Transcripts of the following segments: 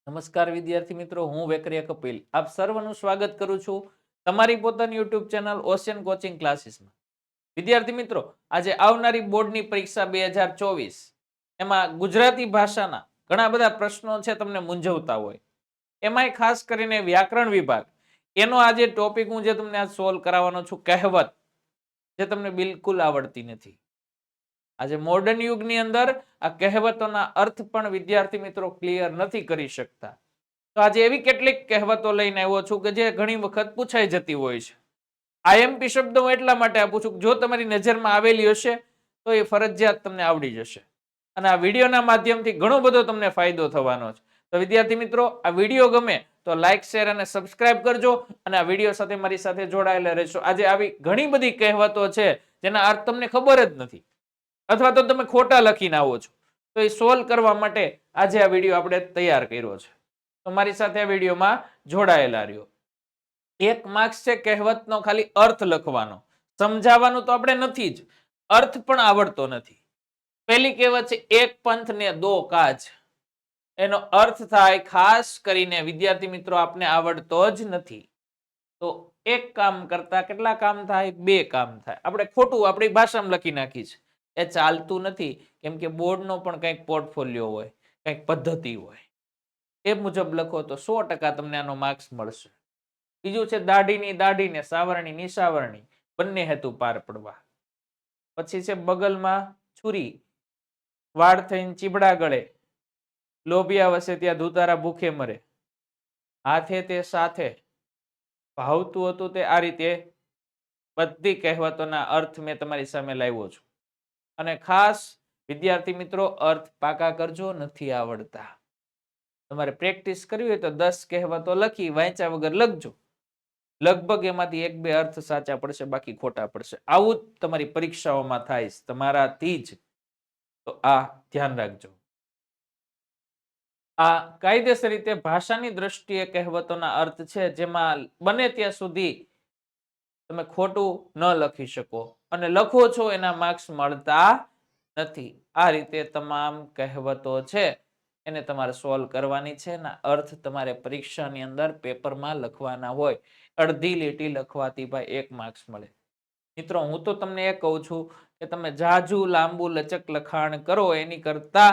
નમસ્કાર વિદ્યાર્થી મિત્રો, હું વેકરિયા કપિલ આપ સર્વનું સ્વાગત કરું છું તમારી પોતાની યુટ્યુબ ચેનલ ઓશિયન કોચિંગ ક્લાસીસમાં. વિદ્યાર્થી મિત્રો, આજે આવનારી બોર્ડની પરીક્ષા 2024 એમાં ગુજરાતી ભાષાના ઘણા બધા પ્રશ્નો છે તમને મૂંઝવતા હોય, એમાંય ખાસ કરીને વ્યાકરણ વિભાગ એનો આજે ટોપિક હું જે તમને આજ સોલ્વ કરાવવાનો છું, કહેવત જે તમને બિલકુલ આવડતી નથી. આજે મોડર્ન યુગની અંદર આ કહેવતોના અર્થ પણ વિદ્યાર્થી મિત્રો ક્લિયર નથી કરી શકતા. તો આજે એવી કેટલીક કહેવતો લઈને આવ્યો છું કે જે ઘણી વખત પૂછાઈ જતી હોય છે. આઈએમપી શબ્દો હું એટલા માટે આપું છું કે જો તમારી નજરમાં આવેલી હશે તો એ ફરજિયાત તમને આવડી જશે અને આ વિડીયોના માધ્યમથી ઘણો બધો તમને ફાયદો થવાનો છે. તો વિદ્યાર્થી મિત્રો, આ વિડીયો ગમે તો લાઈક, શેર અને સબસ્ક્રાઇબ કરજો અને આ વિડીયો સાથે મારી સાથે જોડાયેલા રહેશો. આજે આવી ઘણી બધી કહેવતો છે જેના અર્થ તમને ખબર જ નથી અથવા તો તમે ખોટા લખીને આવો છો. તો એ સોલ્વ કરવા માટે આજે આ વિડીયો આપણે તૈયાર કર્યો છે. તો મારી સાથે આ વિડીયોમાં જોડાયેલા રહ્યો. 1 માર્ક્સ છે કહેવતનો ખાલી અર્થ લખવાનો, સમજાવવાનું તો આપણે નથી જ, અર્થ પણ આવડતો નથી. પહેલી કહેવત છે, એક પંથ ને દો કાજ. એનો અર્થ થાય, ખાસ કરીને વિદ્યાર્થી મિત્રો આપને આવડતો જ નથી તો એક કામ કરતા કેટલા કામ થાય? 2 કામ થાય. આપણે ખોટું આપણી ભાષામાં લખી નાખી છે, એ ચાલતું નથી. કેમ કે બોર્ડનો પણ કંઈક પોર્ટફોલિયો હોય, કંઈક પદ્ધતિ હોય, એ મુજબ લખો તો 100% તમને આનો માર્ક્સ મળશે. બીજું છે, દાઢીની દાઢી ને સાવરણીની સાવરણી, બંને હેતુ પાર પડવા. પછી છે, બગલમાં છુરી, વાળ થઈને ચીબડા ગળે, લોભિયા વસે ત્યાં ધુતારા ભૂખે મરે, હાથે તે સાથે, ભાવતું હતું તે આ રીતે. બધી કહેવતોના અર્થ મેં તમારી સામે લાવ્યો છું અને ખાસ વિદ્યાર્થી મિત્રો, અર્થ પાકા કરજો, નથી આવડતા. તમારે પ્રેક્ટિસ કરવી હોય તો 10 કહેવતો લખી વાંચ્યા વગર લખજો. લગભગ એમાંથી 1-2 અર્થ સાચા પડશે, બાકી ખોટા પડશે. આવું જ તમારી પરીક્ષાઓમાં થાય તમારાથી જ. તો આ ધ્યાન રાખજો. આ કાયદેસર રીતે ભાષાની દ્રષ્ટિએ કહેવતોના અર્થ છે, જેમાં બને ત્યાં સુધી તમે ખોટું ન લખી શકો અને લખો છો એના માર્ક્સ મળતા નથી. આ રીતે તમામ કહેવતો છે એને તમારે સોલ્વ કરવાની છે ને અર્થ તમારે પરીક્ષાની અંદર પેપરમાં લખવાના હોય. અડધી લીટી લખવાથી ભાઈ 1 માર્ક્સ મળે. મિત્રો, હું તો તમને એ કહું છું કે તમે જાજુ લાંબુ લચક લખાણ કરો એની કરતા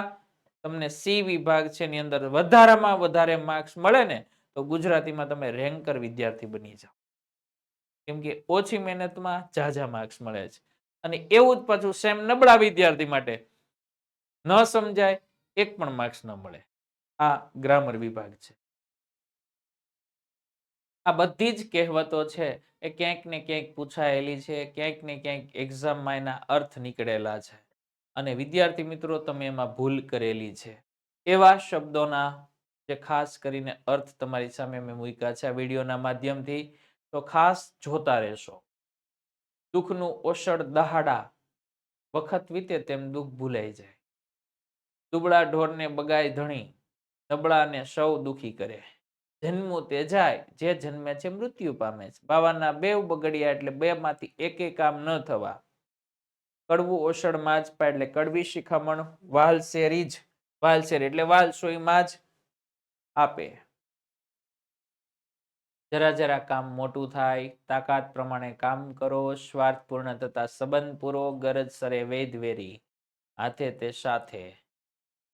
તમને સી વિભાગ છે એની અંદર વધારેમાં વધારે માર્ક્સ મળે ને તો ગુજરાતીમાં તમે રેન્કર વિદ્યાર્થી બની જાઓ. કેમ કે ઓછી મહેનતમાં ઝાઝા માર્ક્સ મળે છે. અને એવું જ પાછું સેમ નબળા વિદ્યાર્થી માટે ન સમજાય, 1 પણ માર્ક્સ ન મળે. આ ગ્રામર વિભાગ છે. આ બધી જ કહેવતો છે એ ક્યાંક ને ક્યાંક પૂછાયેલી છે, ક્યાંક ને ક્યાંક એક્ઝામમાં એના અર્થ નીકળેલા છે અને વિદ્યાર્થી મિત્રો તમે એમાં ભૂલ કરેલી છે. એવા શબ્દોના જે ખાસ કરીને અર્થ તમારી સામે મેં મૂક્યા છે આ વિડીયોના માધ્યમથી, તો ખાસ જોતા રહેશો. દુઃખનું ઓસડ દહાડા, વખત વીતે તેમ દુઃખ ભૂલાઈ જાય. દુબળા ઢોરને બગાય ધણી, નબળાને સૌ દુખી કરે. જન્મું તે જાય, જે જન્મે છે મૃત્યુ પામે છે. બાવાના બેવ બગડ્યા એટલે 2 માંથી એકે કામ ન થવા. કડવું ઓસડમાં જ પાય એટલે કડવી શિખામણ વાલશેરી જ, વાલશેરી એટલે વાલસોઈમાં જ આપે. જરા જરા કામ મોટું થાય, તાકાત પ્રમાણે કામ કરો, સ્વાર્થ પૂર્ણ થતા સંબંધ પૂરો, ગરજ સરે વેદ વેરી, હાથે તે સાથે.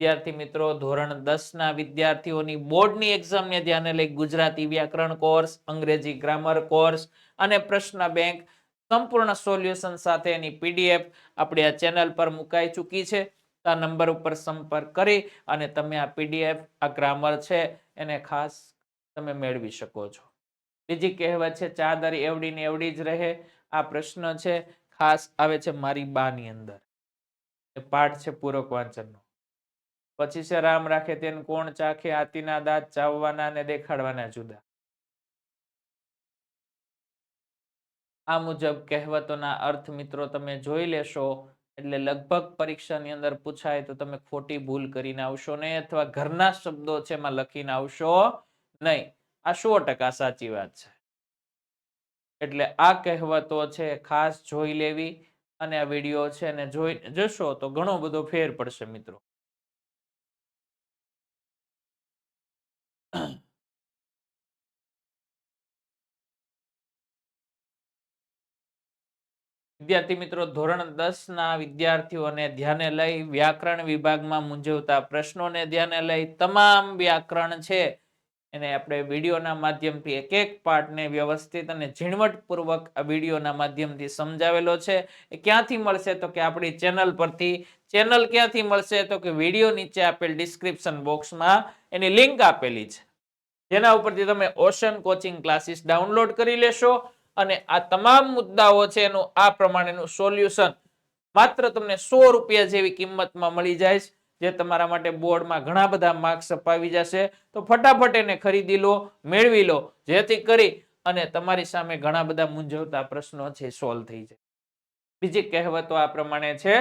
વિદ્યાર્થી મિત્રો, ધોરણ 10 ના વિદ્યાર્થીઓની બોર્ડની એક્ઝામને ધ્યાને લઈ ગુજરાતી વ્યાકરણ કોર્સ, અંગ્રેજી ગ્રામર કોર્સ અને પ્રશ્ન બેંક સંપૂર્ણ સોલ્યુશન સાથે એની પીડીએફ આપણી આ ચેનલ પર મુકાઈ ચૂકી છે. આ નંબર ઉપર સંપર્ક કરી અને તમે આ પીડીએફ, આ ગ્રામર છે એને ખાસ તમે મેળવી શકો છો. બીજી કહેવત છે, ચાદર એવડી ને એવડી જ રહે. આ પ્રશ્ન છે ખાસ આવે છે મારી બાની અંદર, એ પાઠ છે પૂરક વાંચનનો. પછી છે, રામ રાખે તેને કોણ ચાખે, હાથીના દાંત ચાવવાના ને દેખાડવાના જુદા. આ મુજબ કહેવતોના અર્થ મિત્રો તમે જોઈ લેશો એટલે લગભગ પરીક્ષાની અંદર પૂછાય તો તમે ખોટી ભૂલ કરીને આવશો નહીં અથવા ઘરના શબ્દો છે એમાં લખીને આવશો નહીં. આ 100% સાચી વાત છે. એટલે આ કહેવતો છે ખાસ જોઈ લેવી અને આ વિડીયો છે ને જોઈ જશો તો ઘણો બધો ફેર પડશે મિત્રો. વિદ્યાર્થી મિત્રો, ધોરણ 10 ના વિદ્યાર્થીઓને ધ્યાને લઈ વ્યાકરણ વિભાગમાં મૂંઝવતા પ્રશ્નોને ધ્યાને લઈ તમામ વ્યાકરણ છે એને આપણે વિડીયોના માધ્યમથી એક એક પાઠને વ્યવસ્થિત અને ઝીણવટપૂર્વક આ વિડીયોના માધ્યમથી સમજાવેલો છે. એ ક્યાંથી મળશે તો કે આપણી ચેનલ પરથી. ચેનલ ક્યાંથી મળશે તો કે વિડીયો નીચે આપેલ ડિસ્ક્રિપ્શન બોક્સમાં એની લિંક આપેલી છે, જેના ઉપરથી તમે ઓશન કોચિંગ ક્લાસીસ ડાઉનલોડ કરી લેશો અને આ તમામ મુદ્દાઓ છે એનું આ પ્રમાણેનું સોલ્યુશન માત્ર તમને 100 રૂપિયા જેવી કિંમતમાં મળી જાય, જે તમારા માટે બોર્ડમાં ઘણા બધા માર્ક્સ અપાવી જશે. તો ફટાફટ એને ખરીદી લો, મેળવી લો, જેથી કરી અને તમારી સામે ઘણા બધા મૂંઝવતા પ્રશ્નો છે સોલ્વ થઈ જાય. બીજી કહેવતો આ પ્રમાણે છે.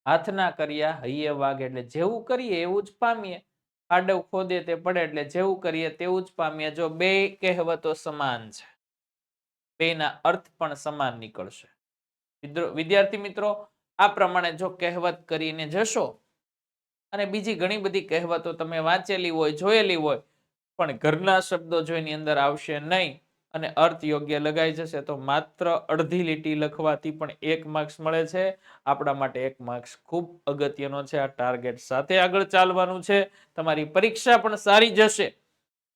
હાથના કર્યા હૈયે વાગે, એટલે જેવું કરીએ એવું જ પામીએ. આડવ ખોદે તે પડે, એટલે જેવું કરીએ તેવું જ પામીએ. જો બે કહેવતો સમાન છે, બેના અર્થ પણ સમાન નીકળશે. વિદ્યાર્થી મિત્રો, આ પ્રમાણે જો કહેવત કરીને જશો અને બીજી ઘણી બધી કહેવતો તમે વાંચેલી હોય, જોયેલી હોય, પણ ઘરના શબ્દો જો એની અંદર આવશે નહીં અને અર્થ યોગ્ય લગાઈ જશે તો માત્ર અડધી લીટી લખવાથી પણ 1 માર્ક્સ મળે છે. આપણા માટે 1 માર્ક્સ ખૂબ અગત્યનો છે. આ ટાર્ગેટ સાથે આગળ ચાલવાનું છે. તમારી પરીક્ષા પણ સારી જશે,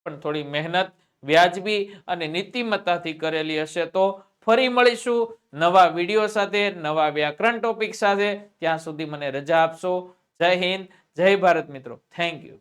પણ થોડી મહેનત વ્યાજબી અને નીતિમત્તાથી કરેલી હશે તો. ફરી મળીશું નવા વિડીયો સાથે, નવા વ્યાકરણ ટોપિક સાથે. ત્યાં સુધી મને રજા આપશો. જય હિન્દ, જય ભારત મિત્રો. Thank you.